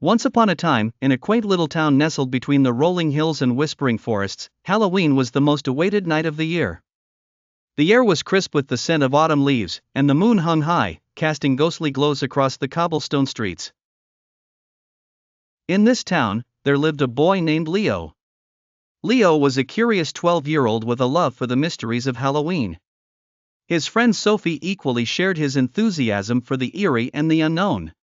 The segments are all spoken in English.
Once upon a time, in a quaint little town nestled between the rolling hills and whispering forests, Halloween was the most awaited night of the year. The air was crisp with the scent of autumn leaves, and the moon hung high, casting ghostly glows across the cobblestone streets. In this town, there lived a boy named Leo. Leo was a curious 12-year-old with a love for the mysteries of Halloween. His friend Sophie equally shared his enthusiasm for the eerie and the unknown.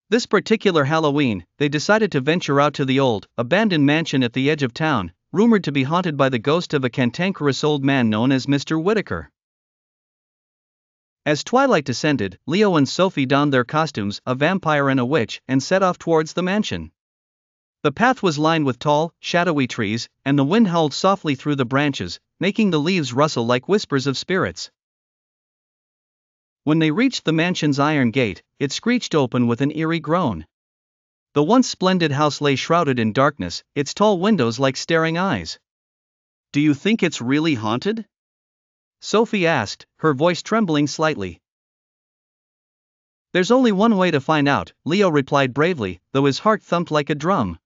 This particular Halloween, they decided to venture out to the old, abandoned mansion at the edge of town, rumored to be haunted by the ghost of a cantankerous old man known as Mr. Whitaker. As twilight descended, Leo and Sophie donned their costumes, a vampire and a witch, and set off towards the mansion. The path was lined with tall, shadowy trees, and the wind howled softly through the branches, making the leaves rustle like whispers of spirits. When they reached the mansion's iron gate, it screeched open with an eerie groan. The once splendid house lay shrouded in darkness, its tall windows like staring eyes. "Do you think it's really haunted?" Sophie asked, her voice trembling slightly. "There's only one way to find out," Leo replied bravely, though his heart thumped like a drum.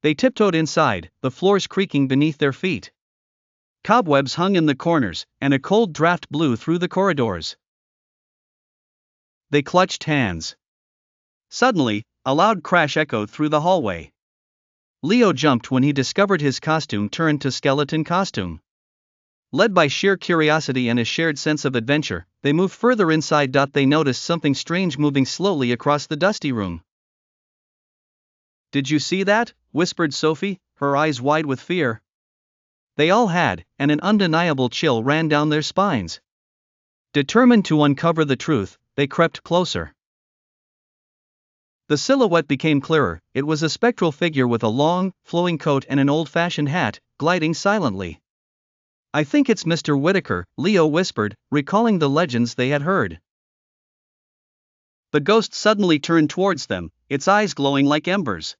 They tiptoed inside, the floors creaking beneath their feet. Cobwebs hung in the corners, and a cold draft blew through the corridors. They clutched hands. Suddenly, a loud crash echoed through the hallway. Leo jumped when he discovered his costume turned to skeleton costume. Led by sheer curiosity and a shared sense of adventure, they moved further inside. They noticed something strange moving slowly across the dusty room. "Did you see that?" whispered Sophie, her eyes wide with fear. They all had, and an undeniable chill ran down their spines. Determined to uncover the truth, they crept closer. The silhouette became clearer. It was a spectral figure with a long, flowing coat and an old-fashioned hat, gliding silently. "I think it's Mr. Whitaker," Leo whispered, recalling the legends they had heard. The ghost suddenly turned towards them, its eyes glowing like embers.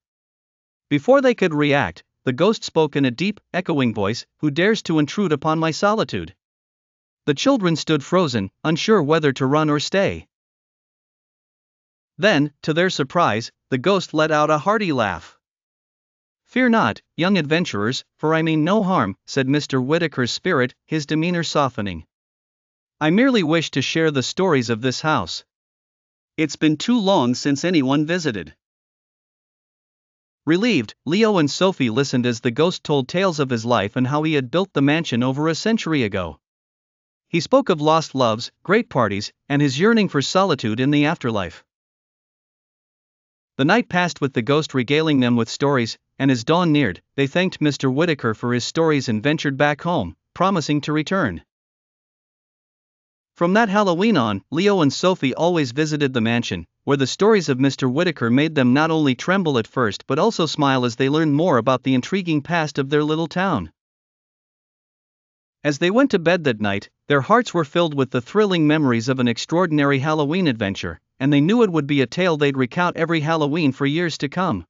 Before they could react, the ghost spoke in a deep, echoing voice, "Who dares to intrude upon my solitude?" The children stood frozen, unsure whether to run or stay. Then, to their surprise, the ghost let out a hearty laugh. "Fear not, young adventurers, for I mean no harm," said Mr. Whitaker's spirit, his demeanor softening. "I merely wish to share the stories of this house. It's been too long since anyone visited." Relieved, Leo and Sophie listened as the ghost told tales of his life and how he had built the mansion over a century ago. He spoke of lost loves, great parties, and his yearning for solitude in the afterlife. The night passed with the ghost regaling them with stories, and as dawn neared, they thanked Mr. Whitaker for his stories and ventured back home, promising to return. From that Halloween on, Leo and Sophie always visited the mansion, where the stories of Mr. Whitaker made them not only tremble at first but also smile as they learned more about the intriguing past of their little town. As they went to bed that night, their hearts were filled with the thrilling memories of an extraordinary Halloween adventure, and they knew it would be a tale they'd recount every Halloween for years to come.